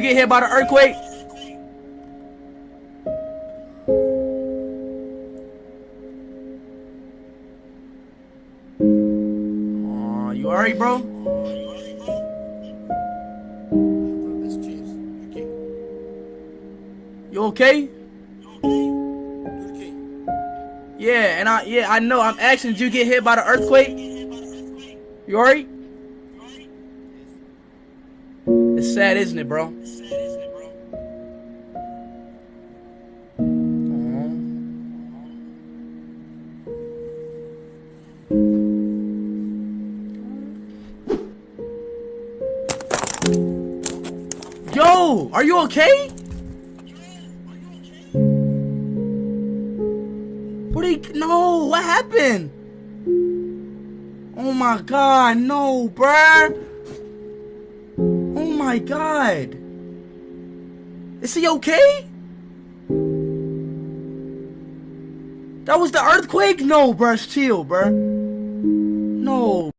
get hit by the earthquake? Oh, you alright, bro? You okay? Yeah, and I know. I'm asking, did you get hit by the earthquake? You alright? It's sad, isn't it, bro? Yo, are you okay? No, what happened? Oh my god, no, bruh. Oh my god. Is he okay? That was the earthquake? No, bruh, chill, bruh. No.